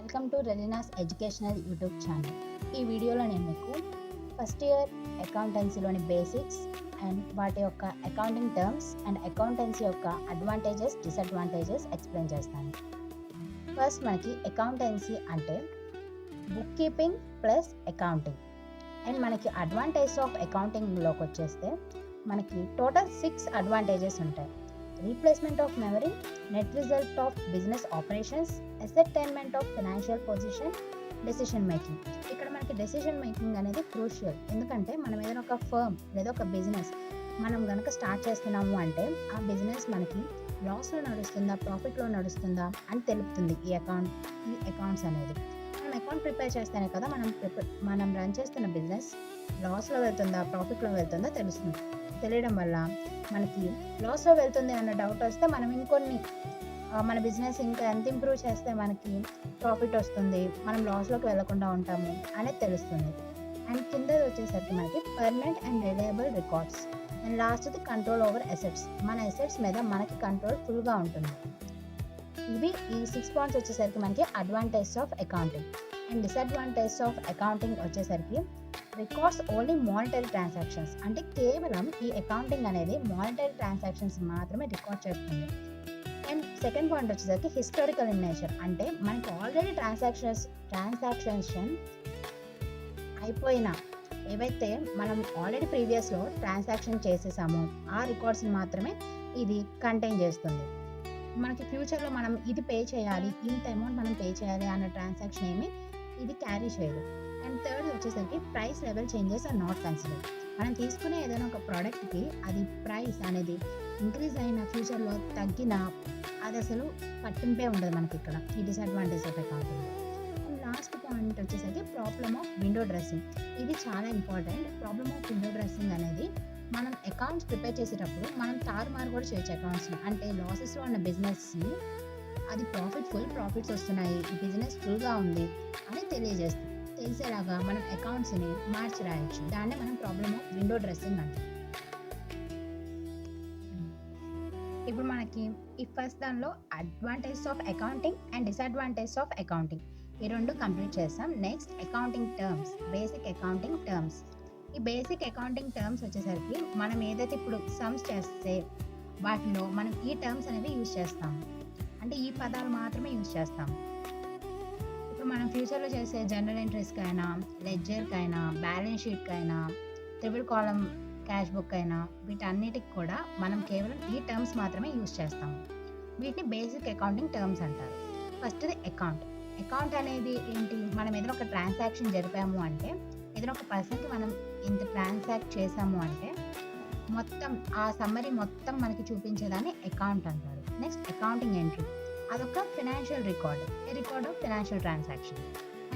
Welcome to రెలినాస్ educational YouTube channel. ఈ వీడియోలో నేను మీకు ఫస్ట్ ఇయర్ అకౌంటెన్సీలోని బేసిక్స్ అండ్ వాటి యొక్క అకౌంటింగ్ టర్మ్స్ అండ్ అకౌంటెన్సీ యొక్క అడ్వాంటేజెస్, డిసడ్వాంటేజెస్ ఎక్స్ప్లెయిన్ చేస్తాను. ఫస్ట్ మనకి అకౌంటెన్సీ అంటే book keeping plus accounting. And మనకి అడ్వాంటేజ్ ఆఫ్ అకౌంటింగ్లోకి వచ్చేస్తే మనకి టోటల్ 6 అడ్వాంటేజెస్ ఉంటాయి. Replacement of memory, net result of business operations, ascertainment of financial position, decision making. ఇక్కడ మనకి డెసిషన్ మేకింగ్ అనేది క్రూషియల్. ఎందుకంటే మనం ఏదైనా ఒక ఫర్మ్ లేదా ఒక బిజినెస్ మనం కనుక స్టార్ట్ చేస్తున్నాము అంటే ఆ బిజినెస్ మనకి లాస్లో నడుస్తుందా, ప్రాఫిట్లో నడుస్తుందా అని తెలుపుతుంది ఈ అకౌంట్స్ అనేది. మనం అకౌంట్ ప్రిపేర్ చేస్తేనే కదా మనం రన్ చేస్తున్న బిజినెస్ లాస్లో వెళ్తుందా, ప్రాఫిట్లో వెళ్తుందా తెలుస్తుంది. తెలియడం వల్ల మనకి లాస్లో వెళ్తుంది అన్న డౌట్ వస్తే మనం ఇంకొన్ని మన బిజినెస్ ఇంకా ఎంత ఇంప్రూవ్ చేస్తే మనకి ప్రాఫిట్ వస్తుంది, మనం లాస్లోకి వెళ్లకుండా ఉంటాము అనేది తెలుస్తుంది. అండ్ కింద వచ్చేసరికి మనకి permanent and reliable records. And లాస్ట్ది కంట్రోల్ ఓవర్ అసెట్స్. మన అసెట్స్ మీద మనకి కంట్రోల్ ఫుల్గా ఉంటుంది. ఇవి ఈ 6 పాయింట్స్ వచ్చేసరికి మనకి advantage of accounting. And disadvantage of accounting వచ్చేసరికి రికార్డ్స్ ఓన్లీ మానిటరీ ట్రాన్సాక్షన్స్. అంటే కేవలం ఈ అకౌంటింగ్ అనేది మానిటరీ ట్రాన్సాక్షన్స్ మాత్రమే రికార్డ్ చేస్తుంది. అండ్ సెకండ్ పాయింట్ వచ్చేసరికి హిస్టారికల్ ఇన్ నేచర్. అంటే మనకి ఆల్రెడీ ట్రాన్సాక్షన్ అయిపోయిన ఏవైతే మనం ఆల్రెడీ ప్రీవియస్లో ట్రాన్సాక్షన్ చేసేసామో ఆ రికార్డ్స్ని మాత్రమే ఇది కంటైన్ చేస్తుంది. మనకి ఫ్యూచర్లో మనం ఇది పే చేయాలి, ఇంత అమౌంట్ మనం పే చేయాలి అన్న ట్రాన్సాక్షన్ ఏమి ఇది క్యారీ చేయదు. అండ్ థర్డ్ వచ్చేసరికి price level changes are not considered. మనం తీసుకునే ఏదైనా ఒక ప్రోడక్ట్కి అది ప్రైస్ అనేది ఇంక్రీజ్ అయిన, ఫ్యూచర్లో తగ్గినా అది అసలు పట్టింపే ఉండదు మనకి ఇక్కడ ఈ disadvantage of accounting. And last point వచ్చేసరికి ప్రాబ్లమ్ ఆఫ్ విండో డ్రెస్సింగ్. ఇది చాలా important. Problem of window dressing అనేది మనం అకౌంట్స్ ప్రిపేర్ చేసేటప్పుడు మనం తారుమారు కూడా చేయొచ్చు అకౌంట్స్ని. అంటే లాసెస్లో ఉన్న బిజినెస్ని అది ప్రాఫిట్స్ వస్తున్నాయి, ఈ బిజినెస్ ఫుల్గా ఉంది అని తెలిసేలాగా మనం అకౌంట్స్ని మార్చి రాయొచ్చు. దాన్నే మనం ప్రాబ్లమ్ ఆఫ్ విండో డ్రెస్సింగ్ అంటాం. ఇప్పుడు మనకి ఈ ఫస్ట్ దానిలో advantage of accounting and disadvantage of accounting ఈ రెండు కంప్లీట్ చేస్తాం. Next accounting terms, basic accounting terms. ఈ బేసిక్ అకౌంటింగ్ టర్మ్స్ వచ్చేసరికి మనం ఏదైతే ఇప్పుడు సమ్స్ చేస్తే వాటిలో మనం ఈ టర్మ్స్ అనేవి యూజ్ చేస్తాము. అంటే ఈ పదాలు మాత్రమే యూజ్ చేస్తాము. ఇప్పుడు మనం ఫ్యూచర్లో చేసే జనరల్ ఎంట్రీస్కి అయినా, లెడ్జర్కి అయినా, బ్యాలెన్స్ షీట్కి అయినా, ట్రిపుల్ కాలమ్ క్యాష్ బుక్ అయినా వీటన్నిటికి కూడా మనం కేవలం ఈ టర్మ్స్ మాత్రమే యూజ్ చేస్తాము. వీటిని బేసిక్ అకౌంటింగ్ టర్మ్స్ అంటారు. ఫస్ట్ది అకౌంట్ అనేది ఏంటి? మనం ఏదైనా ఒక ట్రాన్సాక్షన్ జరిపాము అంటే, ఏదైనా ఒక పర్సన్కి మనం ఇంత ట్రాన్సాక్ట్ చేసాము అంటే మొత్తం ఆ సమ్మరీ మొత్తం మనకి చూపించేదాన్ని అకౌంట్ అంటారు. నెక్స్ట్ అకౌంటింగ్ ఎంట్రీ, అదొక financial record of financial transaction.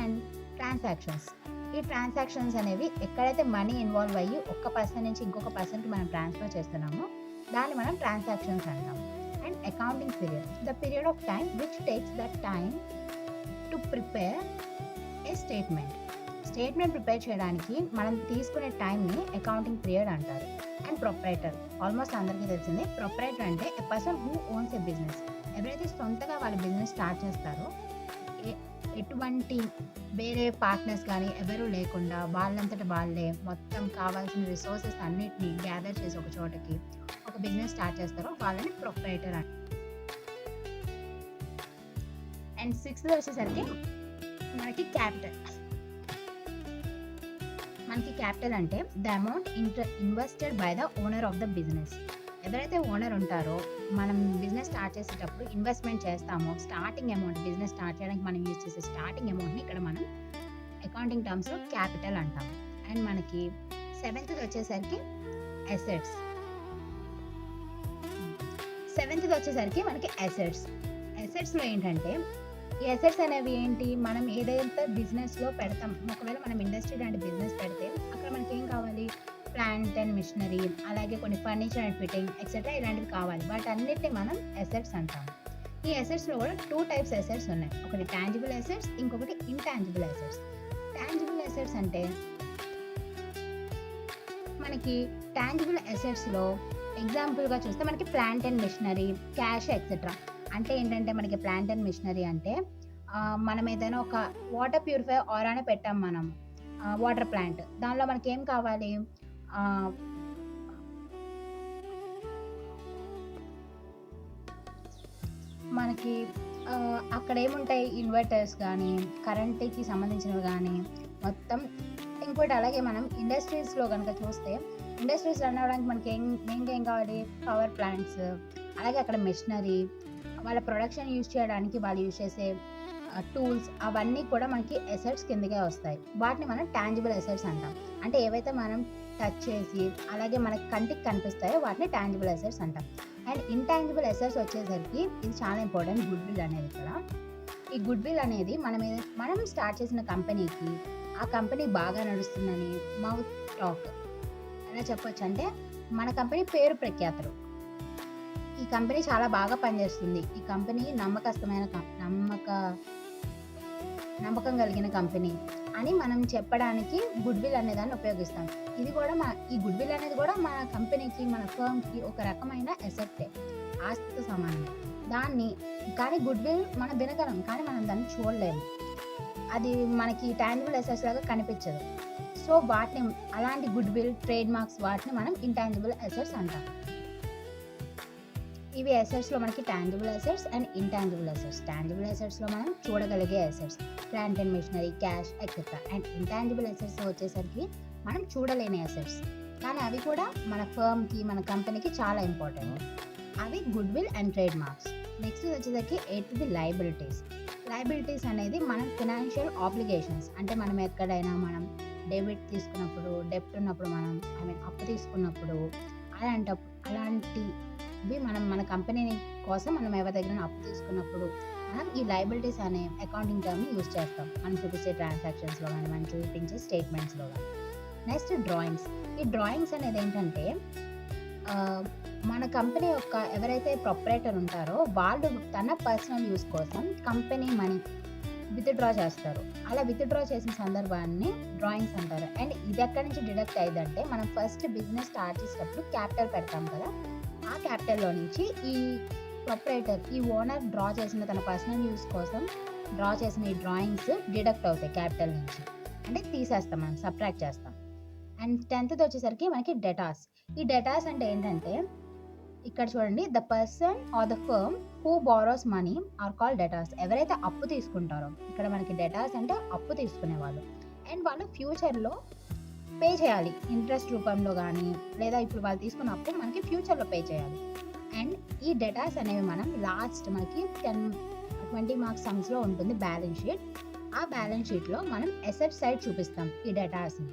And ఈ ట్రాన్సాక్షన్స్ అనేవి ఎక్కడైతే మనీ ఇన్వాల్వ్ అయ్యి ఒక పర్సన్ నుంచి ఇంకొక పర్సన్కి మనం ట్రాన్స్ఫర్ చేస్తున్నామో దాన్ని మనం ట్రాన్సాక్షన్స్ అంటాం. And accounting period, the period of time which takes the time to prepare A statement prepare చేయడానికి మనం తీసుకునే టైంని అకౌంటింగ్ పీరియడ్ అంటారు. అండ్ ప్రొప్రైటర్, ఆల్మోస్ట్ అందరికీ తెలిసిందే. ప్రొప్రైటర్ అంటే a person who ones a business. ఎవరైతే సొంతగా వాళ్ళ బిజినెస్ స్టార్ట్ చేస్తారో, ఎటువంటి వేరే పార్ట్నర్స్ కానీ ఎవరూ లేకుండా వాళ్ళంతట వాళ్ళే మొత్తం కావాల్సిన రిసోర్సెస్ అన్నిటినీ గ్యాదర్ చేసి ఒక చోటకి ఒక బిజినెస్ స్టార్ట్ చేస్తారో వాళ్ళని ప్రొప్రైటర్ అంటారు. అండ్ 6th వచ్చేసరికి మనకి క్యాపిటల్ అంటే the amount invested by the owner of the business. ఎవరైతే ఓనర్ ఉంటారో, మనం బిజినెస్ స్టార్ట్ చేసేటప్పుడు ఇన్వెస్ట్మెంట్ చేస్తామో స్టార్టింగ్ అమౌంట్, బిజినెస్ స్టార్ట్ చేయడానికి మనం యూజ్ చేసే స్టార్టింగ్ అమౌంట్ని ఇక్కడ మనం అకౌంటింగ్ టర్మ్స్లో క్యాపిటల్ అంటాం. అండ్ మనకి 7th వచ్చేసరికి మనకి అసెట్స్లో ఏంటంటే ఈ అసెట్స్ అనేవి ఏంటి? మనం ఏదైతే బిజినెస్లో పెడతాం, ఒకవేళ మనం ఇండస్ట్రీ లాంటి బిజినెస్ పెడితే అక్కడ మనకి ఏం కావాలి? ప్లాంట్ అండ్ మిషనరీ, అలాగే కొన్ని ఫర్నిచర్ అండ్ ఫిట్టింగ్ ఎక్సెట్రా ఇలాంటివి కావాలి. వాటన్నిటిని మనం అసెట్స్ అంటాం. ఈ అసెట్స్లో కూడా 2 టైప్స్ అసెట్స్ ఉన్నాయి. ఒకటి టాంజిబుల్ అసెట్స్, ఇంకొకటి ఇంటాంజిబుల్ అసెట్స్. టాంజిబుల్ అసెట్స్ అంటే మనకి టాంజిబుల్ అసెట్స్లో ఎగ్జాంపుల్గా చూస్తే మనకి plant and machinery, cash etcetera. అంటే ఏంటంటే మనకి ప్లాంట్ అండ్ మిషనరీ అంటే మనం ఏదైనా ఒక వాటర్ ప్యూరిఫైయర్ ఆరానే పెట్టాం మనం, వాటర్ ప్లాంట్. దానిలో మనకేం కావాలి? ఆహ్, మనకి అక్కడేముంటాయి? ఇన్వర్టర్స్ గానీ, కరెంట్‌కి సంబంధించినవి గానీ, మొత్తం. ఇంకోటి అలాగే మనం ఇండస్ట్రీస్‌లో గనక చూస్తే, ఇండస్ట్రీస్ రన్ అవ్వడానికి మనకేం మెయిన్‌గా ఏం కావాలి? పవర్ ప్లాంట్స్, అలాగే అక్కడ మెషినరీ, వాళ్ళ ప్రొడక్షన్ యూజ్ చేయడానికి వాళ్ళు యూజ్ చేసే టూల్స్, అవన్నీ కూడా మనకి అసెట్స్ కిందకే వస్తాయి. వాటిని మనం టాంజిబుల్ అసెట్స్ అంటాం. అంటే ఏవైతే మనం టచ్ చేసి, అలాగే మనకి కంటికి కనిపిస్తాయో వాటిని టాంజిబుల్ అసెట్స్ అంటాం. అండ్ ఇంటాంజిబుల్ అసెట్స్ వచ్చేసరికి ఇది చాలా ఇంపార్టెంట్, గుడ్ విల్ అనేది ఇక్కడ. ఈ గుడ్ విల్ అనేది మనం స్టార్ట్ చేసిన కంపెనీకి, ఆ కంపెనీ బాగా నడుస్తుందని మౌత్ టాక్. ఎలా చెప్పొచ్చు అంటే, మన కంపెనీ పేరు ప్రఖ్యాతలు, ఈ కంపెనీ చాలా బాగా పనిచేస్తుంది, ఈ కంపెనీ నమ్మకం కలిగిన కంపెనీ అని మనం చెప్పడానికి గుడ్ విల్ అనే దాన్ని ఉపయోగిస్తాం. ఇది కూడా ఈ గుడ్ విల్ అనేది కూడా మన కంపెనీకి, మన ఫర్మ్‌కి ఒక రకమైన అసెట్టే, ఆస్తితో సమానమే. కానీ గుడ్ విల్ మనం వినగలం, కానీ మనం దాన్ని చూడలేము. అది మనకి టాంజిబుల్ అసెట్స్ లాగా కనిపించదు. సో వాటిని, అలాంటి గుడ్ విల్, ట్రేడ్ మార్క్స్, వాటిని మనం ఇంటాంజిబుల్ అసెట్స్ అంటాం. ఇవి అసెట్స్‌లో మనకి tangible assets and intangible assets. Tangible అసెట్స్‌లో మనం చూడగలిగే assets, plant and machinery, cash etcetera. And intangible assets వచ్చేసరికి మనం చూడలేని అసెట్స్, కానీ అవి కూడా మన ఫర్మ్‌కి, మన కంపెనీకి చాలా ఇంపార్టెంట్. అవి good will and trade marks. Next వచ్చేసరికి ఎయిత్‌ది లయబిలిటీస్. లయబిలిటీస్ అనేది మనం ఫినాన్షియల్ ఆబ్లిగేషన్స్. అంటే మనం ఎక్కడైనా మనం డెబిట్ తీసుకున్నప్పుడు, డెబ్ట్ ఉన్నప్పుడు, మనం అప్పు తీసుకున్నప్పుడు, అలాంటివి మన కంపెనీ కోసం మనం ఎవరి దగ్గర అప్పు తీసుకున్నప్పుడు మనం ఈ లయబిలిటీస్ అనే అకౌంటింగ్ టర్మ్‌ని యూజ్ చేస్తాం. మనం చూపించే ట్రాన్సాక్షన్స్‌లో గానీ, మనం చూపించే స్టేట్మెంట్స్‌లో గానీ. Next drawings. ఈ డ్రాయింగ్స్ అనేది ఏంటంటే, మన కంపెనీ యొక్క ఎవరైతే ప్రొప్రైటర్ ఉంటారో వాళ్ళు తన పర్సనల్ యూజ్ కోసం కంపెనీ మనీ విత్‌డ్రా చేస్తారు. అలా విత్‌డ్రా చేసిన సందర్భాన్ని డ్రాయింగ్స్ అంటారు. అండ్ ఇది ఎక్కడి నుంచి డిడక్ట్ అయ్యిదంటే, మనం ఫస్ట్ బిజినెస్ స్టార్ట్ చేసేటప్పుడు క్యాపిటల్ పెడతాం కదా, ఆ క్యాపిటల్‌లో నుంచి ఈ ప్రొప్రైటర్, ఈ ఓనర్ డ్రా చేసిన, తన పర్సనల్ యూజ్ కోసం డ్రా చేసిన ఈ డ్రాయింగ్స్ డిడక్ట్ అవుతాయి క్యాపిటల్ నుంచి. అంటే తీసేస్తాం, మనం సబ్ట్రాక్ట్ చేస్తాం. అండ్ 10థ్ వచ్చేసరికి మనకి డెటార్స్. ఈ డెటార్స్ అంటే ఏంటంటే, ఇక్కడ చూడండి, the person or the firm who borrows money are called debtors. ఎవరైతే అప్పు తీసుకుంటారో, ఇక్కడ మనకి డెటార్స్ అంటే అప్పు తీసుకునేవాళ్ళు. అండ్ వాళ్ళు ఫ్యూచర్‌లో పే చేయాలి, ఇంట్రెస్ట్ రూపంలో కానీ, లేదా ఇప్పుడు వాళ్ళు తీసుకున్న అప్పు మనకి ఫ్యూచర్‌లో పే చేయాలి. అండ్ ఈ డెటార్స్ అనేవి మనం లాస్ట్ మనకి 20 మార్క్స్ సమ్స్‌లో ఉంటుంది బ్యాలెన్స్ షీట్. ఆ బ్యాలెన్స్ షీట్‌లో మనం అసెట్ సైడ్ చూపిస్తాం ఈ డెటార్స్‌ని.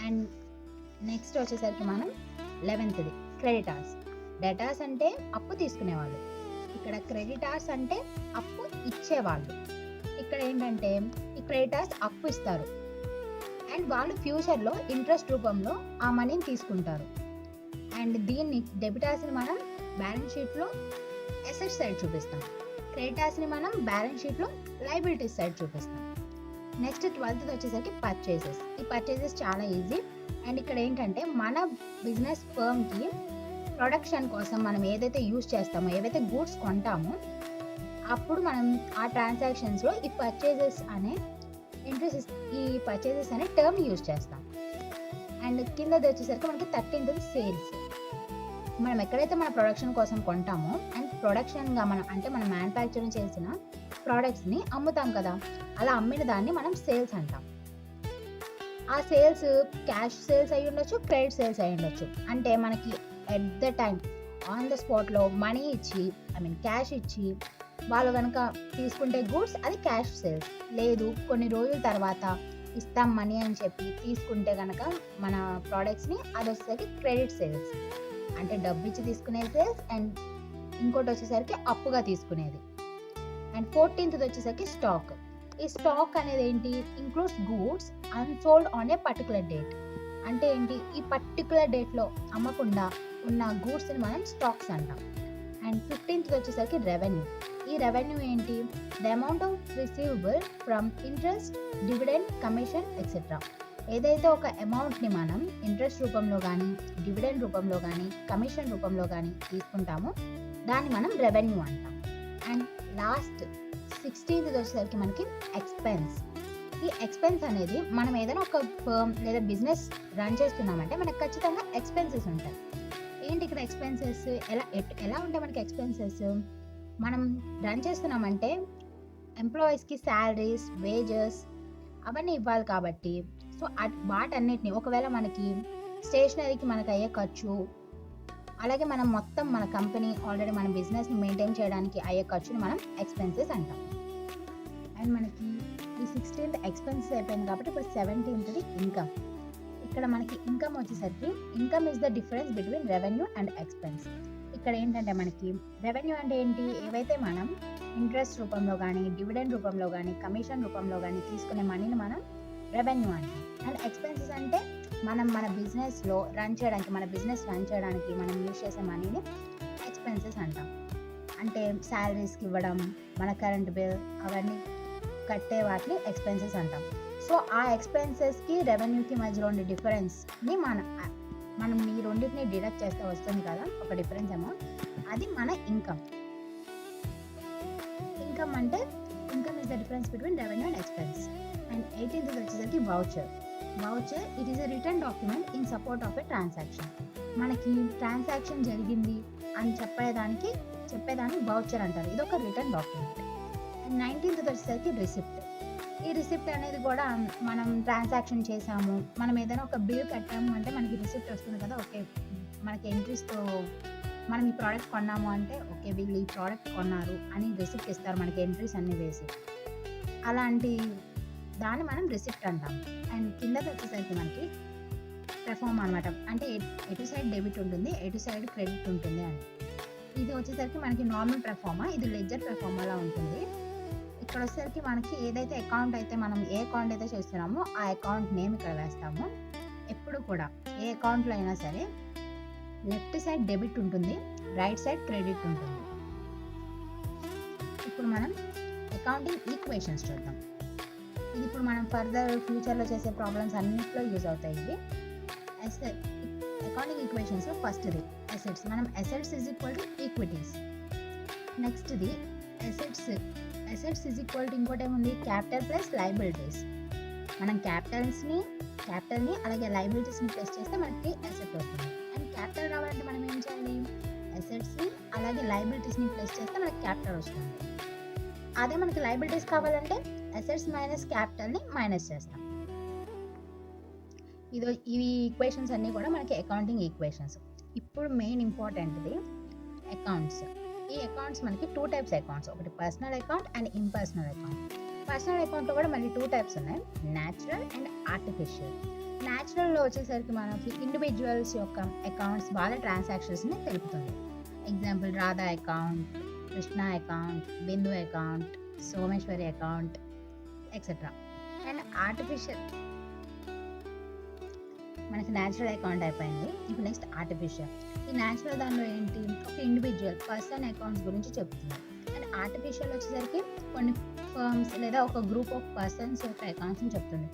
అండ్ నెక్స్ట్ వచ్చేసరికి మనం 11థ్‌ది క్రెడిటార్స్. డెటార్స్ అంటే అప్పు తీసుకునేవాళ్ళు, ఇక్కడ క్రెడిటార్స్ అంటే అప్పు ఇచ్చేవాళ్ళు. ఇక్కడ ఏంటంటే, ఈ క్రెడిటార్స్ అప్పు ఇస్తారు అండ్ వాళ్ళు ఫ్యూచర్‌లో ఇంట్రెస్ట్ రూపంలో ఆ మనీని తీసుకుంటారు. అండ్ దీన్ని డెబిటార్స్‌ని మనం బ్యాలెన్స్ షీట్‌లో అసెట్ సైడ్ చూపిస్తాం, క్రెడిటార్స్‌ని మనం బ్యాలెన్స్ షీట్‌లో లయబిలిటీస్ సైడ్ చూపిస్తాం. నెక్స్ట్ 12థ్ వచ్చేసరికి పర్చేసెస్. ఈ పర్చేసెస్ చాలా ఈజీ. అండ్ ఇక్కడ ఏంటంటే, మన బిజినెస్ ఫర్మ్‌కి ప్రొడక్షన్ కోసం మనం ఏదైతే యూజ్ చేస్తామో, ఏవైతే గూడ్స్ కొంటామో, అప్పుడు మనం ఆ ట్రాన్సాక్షన్స్‌లో ఈ పర్చేసెస్ అనే టర్మ్ యూజ్ చేస్తాం. అండ్ కిందది వచ్చేసరికి మనకి 13థ్ సేల్స్. మనం ఎక్కడైతే మన ప్రొడక్షన్ కోసం కొంటామో, అండ్ ప్రొడక్షన్‌గా మనం మ్యానుఫ్యాక్చరింగ్ చేసిన ప్రొడక్ట్స్‌ని అమ్ముతాం కదా, అలా అమ్మిన దాన్ని మనం సేల్స్ అంటాం. ఆ సేల్స్ క్యాష్ సేల్స్ అయ్యి ఉండొచ్చు, క్రెడిట్ సేల్స్ అయ్యి ఉండొచ్చు. అంటే మనకి at the time on the స్పాట్లో మనీ ఇచ్చి, క్యాష్ ఇచ్చి వాళ్ళు కనుక తీసుకుంటే గూడ్స్, అది క్యాష్ సేల్స్. లేదు, కొన్ని రోజుల తర్వాత ఇస్తాం మనీ అని చెప్పి తీసుకుంటే కనుక మన ప్రోడక్ట్స్‌ని, అది వచ్చేసరికి క్రెడిట్ సేల్స్. అంటే డబ్బు ఇచ్చి తీసుకునే సేల్స్. అండ్ ఇంకోటి వచ్చేసరికి అప్పుగా తీసుకునేది. అండ్ 14థ్ వచ్చేసరికి స్టాక్. ఈ స్టాక్ అనేది ఏంటి? Includes goods unsold on a particular date. అంటే ఏంటి? ఈ పర్టికులర్ డేట్లో అమ్మకుండా ఉన్న గూడ్స్‌ని మనం స్టాక్స్ అంటాం. అండ్ 15థ్ వచ్చేసరికి రెవెన్యూ. ఈ రెవెన్యూ ఏంటి? The amount of receivable from interest, dividend, commission etcetera. ఏదైతే ఒక అమౌంట్‌ని మనం ఇంట్రెస్ట్ రూపంలో కానీ, డివిడెండ్ రూపంలో కానీ, కమిషన్ రూపంలో కానీ తీసుకుంటామో దాన్ని మనం రెవెన్యూ అంటాం. అండ్ లాస్ట్ 16th వచ్చేసరికి మనకి ఎక్స్పెన్స్. ఈ ఎక్స్పెన్స్ అనేది మనం ఏదైనా ఒక ఫర్మ్ లేదా బిజినెస్ రన్ చేస్తున్నామంటే మనకు ఖచ్చితంగా ఎక్స్పెన్సెస్ ఉంటాయి. ఏంటి ఇక్కడ ఎక్స్పెన్సెస్ ఎలా ఉంటాయి మనకి ఎక్స్పెన్సెస్? మనం రన్ చేస్తున్నామంటే ఎంప్లాయీస్కి శాలరీస్, వేజెస్ అవన్నీ ఇవ్వాలి కాబట్టి సో వాటన్నిటిని ఒకవేళ మనకి స్టేషనరీకి మనకు అయ్యే ఖర్చు, అలాగే మనం మొత్తం మన కంపెనీ ఆల్రెడీ మన బిజినెస్ని మెయింటైన్ చేయడానికి అయ్యే ఖర్చుని మనం ఎక్స్పెన్సెస్ అంటాం. అండ్ మనకి ఈ 16th ఎక్స్పెన్సెస్ అయిపోయింది కాబట్టి ఇప్పుడు 17th ఇన్కమ్. ఇక్కడ మనకి ఇన్కమ్ వచ్చేసరికి income is the difference between revenue and expense. ఇక్కడ ఏంటంటే మనకి రెవెన్యూ అంటే ఏంటి, ఏవైతే మనం ఇంట్రెస్ట్ రూపంలో కానీ, డివిడెండ్ రూపంలో కానీ, కమిషన్ రూపంలో కానీ తీసుకునే మనీని మనం రెవెన్యూ అంటాం. అండ్ ఎక్స్పెన్సెస్ అంటే మనం మన బిజినెస్లో రన్ చేయడానికి మనం యూజ్ చేసే మనీని ఎక్స్పెన్సెస్ అంటాం. అంటే శాలరీస్కి ఇవ్వడం, మన కరెంట్ బిల్ అవన్నీ కట్టే వాటిని ఎక్స్పెన్సెస్ అంటాం. సో ఆ ఎక్స్పెన్సెస్కి రెవెన్యూకి మధ్యలో ఉండే డిఫరెన్స్ని మనం ఈ రెండింటిని డిడక్ట్ చేస్తే వస్తుంది కదా ఒక డిఫరెన్స్ అమౌంట్, అది మన ఇన్కమ్. ఇన్కమ్ అంటే income is the difference between revenue and expense. And 18th వచ్చేసరికి voucher. It is a return document in support of a transaction. మనకి ట్రాన్సాక్షన్ జరిగింది అని చెప్పేదాన్ని వౌచర్ అంటారు. ఇది ఒక రిటర్న్ డాక్యుమెంట్. అండ్ 19th వచ్చేసరికి రిసిప్ట్. ఈ రిసిప్ట్ అనేది కూడా మనం ట్రాన్సాక్షన్ చేసాము, మనం ఏదైనా ఒక బిల్ కట్టాము అంటే మనకి రిసిప్ట్ వస్తుంది కదా. ఓకే, మనకి ఎంట్రీస్తో మనం ఈ ప్రోడక్ట్ కొన్నాము అంటే ఓకే వీళ్ళు ఈ ప్రోడక్ట్ కొన్నారు అని రిసిప్ట్ ఇస్తారు మనకి ఎంట్రీస్ అన్నీ వేసి. అలాంటి దాన్ని మనం రిసిప్ట్ అంటాం. అండ్ కిందకి వచ్చేసరికి మనకి పెర్ఫార్మ్ అనమాట. అంటే ఎటు సైడ్ డెబిట్ ఉంటుంది, ఎటు సైడ్ క్రెడిట్ ఉంటుంది అని. ఇది వచ్చేసరికి మనకి నార్మల్ పెర్ఫార్మా, ఇది లెడ్జర్ పెర్ఫార్మాలా ఉంటుంది. ఇక్కడ వచ్చేసరికి మనకి ఏదైతే అకౌంట్ అయితే మనం ఏ అకౌంట్ అయితే చేస్తున్నామో ఆ అకౌంట్ నేమ్ ఇక్కడ వేస్తాము. ఎప్పుడు కూడా ఏ అకౌంట్లో అయినా సరే లెఫ్ట్ సైడ్ డెబిట్ ఉంటుంది, రైట్ సైడ్ క్రెడిట్ ఉంటుంది. ఇప్పుడు మనం అకౌంటింగ్ ఈక్వేషన్స్ చూద్దాం. ఇది ఇప్పుడు మనం ఫర్దర్ ఫ్యూచర్లో చేసే ప్రాబ్లమ్స్ అన్నింటిలో యూజ్ అవుతాయి ఇవి. అకౌంటింగ్ ఈక్వేషన్స్లో ఫస్ట్ది అసెట్స్. మనం assets is equal to equities. నెక్స్ట్ది అసెట్స్ ఈజ్ ఈక్వల్ టు ఇంకోటి ఏముంది, క్యాపిటల్ ప్లస్ లైబిలిటీస్. మనం క్యాపిటల్ని అలాగే లైబిలిటీస్ని ప్లస్ చేస్తే మనకి అసెట్ వస్తుంది. అండ్ క్యాపిటల్ రావాలంటే మనం ఏం చేయాలి, అసెట్స్ని అలాగే లైబిలిటీస్ని ప్లస్ చేస్తే మనకి క్యాపిటల్ వస్తుంది. అదే మనకి లైబిలిటీస్ కావాలంటే అసెట్స్ మైనస్ క్యాపిటల్ని మైనస్ చేస్తాం. ఇవి ఈక్వేషన్స్ అన్నీ కూడా మనకి అకౌంటింగ్ ఈక్వేషన్స్. ఇప్పుడు మెయిన్ ఇంపార్టెంట్ది అకౌంట్స్. ఈ అకౌంట్స్ మనకి 2 టైప్స్ అకౌంట్స్, ఒకటి personal account and impersonal account. Personal అకౌంట్లో కూడా మళ్ళీ 2 టైప్స్ ఉన్నాయి, న్యాచురల్ అండ్ ఆర్టిఫిషియల్. న్యాచురల్లో వచ్చేసరికి మనకి ఇండివిజువల్స్ యొక్క అకౌంట్స్ వాళ్ళ ట్రాన్సాక్షన్స్ని తెలుపుతుంది. Example Radha account, Krishna account, Bindu account, Someshwari account etcetera. And artificial మనకి న్యాచురల్ అకౌంట్ అయిపోయింది. ఇప్పుడు నెక్స్ట్ ఆర్టిఫిషియల్. ఈ న్యాచురల్ దానిలో ఏంటి, ఒక ఇండివిజువల్ పర్సన్ అకౌంట్స్ గురించి చెప్తుంది. అండ్ ఆర్టిఫిషియల్ వచ్చేసరికి కొన్ని ఫర్మ్స్ లేదా ఒక గ్రూప్ ఆఫ్ పర్సన్స్ యొక్క అకౌంట్స్ని చెప్తుంది.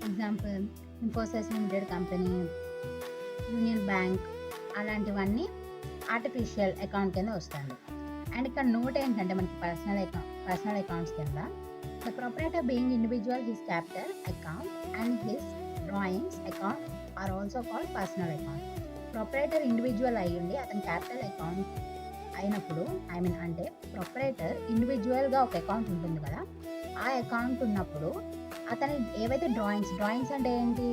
Example Infosys limited company, Union Bank, అలాంటివన్నీ ఆర్టిఫిషియల్ అకౌంట్ కింద వస్తుంది. అండ్ ఇక్కడ నోట్ ఏంటంటే మనకి పర్సనల్ అకౌంట్స్ కింద the proprietor being individual his capital account and his drawings account are also called personal account. Proprietor individual అయ్యింది, అతని క్యాపిటల్ అకౌంట్ అయినప్పుడు అంటే ప్రొపరేటర్ ఇండివిజువల్గా ఒక అకౌంట్ ఉంటుంది కదా, ఆ అకౌంట్ ఉన్నప్పుడు అతని ఏవైతే డ్రాయింగ్స్ అంటే ఏంటి,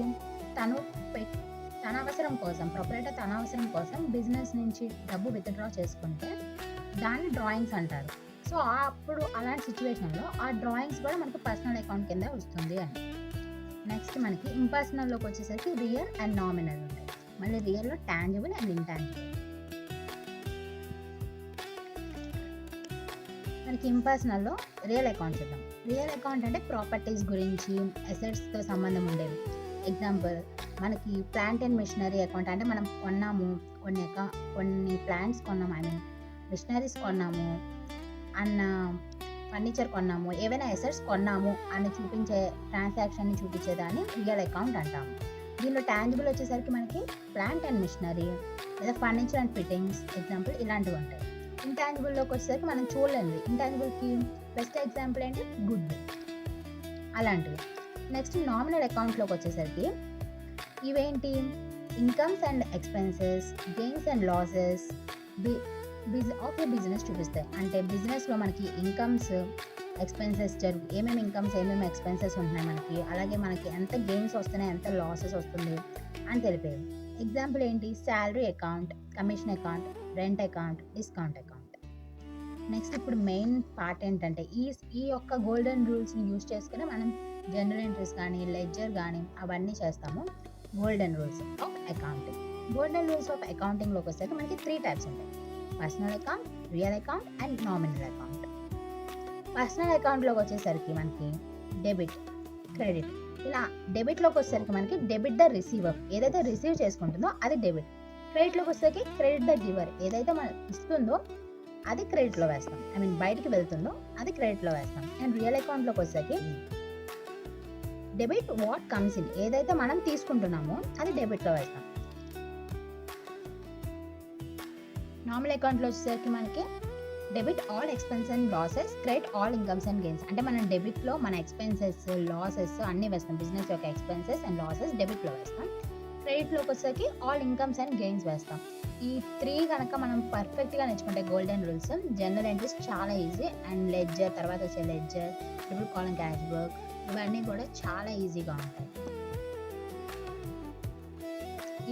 తన అవసరం కోసం ప్రొపరేటర్ తన అవసరం కోసం బిజినెస్ నుంచి డబ్బు విత్డ్రా చేసుకుంటే దాన్ని డ్రాయింగ్స్ అంటారు. సో అప్పుడు అలాంటి సిచ్యువేషన్లో ఆ డ్రాయింగ్స్ కూడా మనకి పర్సనల్ అకౌంట్ కింద వస్తుంది అని. నెక్స్ట్ మనకి ఇంపర్సనల్లోకి వచ్చేసరికి రియల్ అండ్ నామినల్ ఉంటాయి. మళ్ళీ రియల్లో టాంజిబుల్ అండ్ ఇంటాంజిబుల్. మనకి ఇంపర్సనల్లో రియల్ అకౌంట్ చూద్దాం. రియల్ అకౌంట్ అంటే ప్రాపర్టీస్ గురించి, అసెట్స్తో సంబంధం ఉండేవి. ఎగ్జాంపుల్ మనకి ప్లాంట్ అండ్ మిషనరీ అకౌంట్ అంటే మనం కొన్నాము, కొన్ని ప్లాంట్స్ కొన్నాము, మిషనరీస్ కొన్నాము అన్న, ఫర్నిచర్ కొన్నాము, ఏవైనా అసెట్స్ కొన్నాము అని చూపించే ట్రాన్సాక్షన్ని చూపించేదాన్ని రియల్ అకౌంట్ అంటాము. దీనిలో టాంజిబుల్ వచ్చేసరికి మనకి ప్లాంట్ అండ్ మిషనరీ లేదా ఫర్నిచర్ అండ్ ఫిట్టింగ్స్ ఎగ్జాంపుల్ ఇలాంటివి ఉంటాయి. ఇంటాంజిబుల్లోకి వచ్చేసరికి మనం చూడలేనిది. ఇంటాంజిబుల్కి బెస్ట్ ఎగ్జాంపుల్ ఏంటి, గుడ్ విల్ అలాంటివి. నెక్స్ట్ నామినల్ అకౌంట్లోకి వచ్చేసరికి ఇవేంటి, incomes and expenses, gains and losses of A business చూపిస్తాయి. అంటే బిజినెస్లో మనకి ఇన్కమ్స్, ఎక్స్పెన్సెస్ ఏమేమి ఇన్కమ్స్ ఏమేమి ఎక్స్పెన్సెస్ ఉంటున్నాయి మనకి, అలాగే మనకి ఎంత గెయిన్స్ వస్తున్నాయి ఎంత లాసెస్ వస్తుంది అని తెలిపేవి. ఎగ్జాంపుల్ ఏంటి, salary account, commission account, rent account, discount account. Next ఇప్పుడు మెయిన్ పార్ట్ ఏంటంటే ఈ యొక్క గోల్డెన్ రూల్స్ని యూజ్ చేసుకుని మనం జనరల్ ఎంట్రీస్ కానీ లెడ్జర్ కానీ అవన్నీ చేస్తాము. Golden rules of accounting. Golden rules of అకౌంటింగ్లోకి వచ్చేసరికి మనకి 3 టైప్స్ ఉంటాయి, personal account, real account and nominal account. Personal అకౌంట్లోకి వచ్చేసరికి మనకి డెబిట్, క్రెడిట్. ఇలా డెబిట్లోకి వచ్చేసరికి మనకి డెబిట్ ద రిసీవర్, ఏదైతే రిసీవ్ చేసుకుంటుందో అది డెబిట్. క్రెడిట్లోకి వచ్చేసరికి క్రెడిట్ ద గివర్, ఏదైతే మనం ఇస్తుందో అది క్రెడిట్లో వేస్తాం, బయటికి వెళ్తుందో అది క్రెడిట్లో వేస్తాం. అండ్ రియల్ అకౌంట్లోకి వచ్చేసరికి డెబిట్ వాట్ కమ్స్ ఇన్, ఏదైతే మనం తీసుకుంటున్నామో అది డెబిట్లో వేస్తాం. నార్మల్ అకౌంట్లో వచ్చేసరికి మనకి debit all expenses and losses, credit all incomes and gains. అంటే మనం డెబిట్లో మన ఎక్స్పెన్సెస్ లాసెస్ అన్నీ వేస్తాం, బిజినెస్ యొక్క ఎక్స్పెన్సెస్ అండ్ లాసెస్ డెబిట్లో వేస్తాం. క్రెడిట్లోకి వచ్చేసరికి ఆల్ ఇన్కమ్స్ అండ్ గెయిన్స్ వేస్తాం. ఈ 3 కనుక మనం పర్ఫెక్ట్గా నేర్చుకుంటే గోల్డెన్ రూల్స్, జనరల్ ఎంట్రీస్ చాలా ఈజీ. అండ్ లెడ్జర్ తర్వాత వచ్చే లెడ్జర్, డెబిట్ కాలం క్యాష్ బుక్, ఇవన్నీ కూడా చాలా ఈజీగా ఉంటాయి.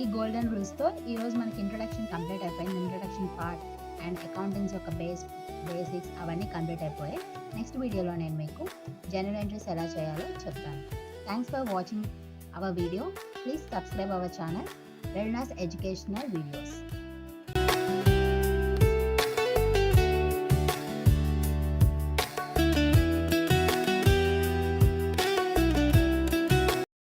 ఈ గోల్డెన్ రూల్స్తో ఈరోజు మనకి ఇంట్రొడక్షన్ కంప్లీట్ అయిపోయింది. ఇంట్రొడక్షన్ పార్ట్ అండ్ అకౌంటింగ్స్ యొక్క బేసిక్స్ అవన్నీ కంప్లీట్ అయిపోయాయి. నెక్స్ట్ వీడియోలో నేను మీకు జనరల్ ఎంట్రీస్ ఎలా చేయాలో చెప్తాను. Thanks for watching our video. Please subscribe our channel, Rena's Educational Videos.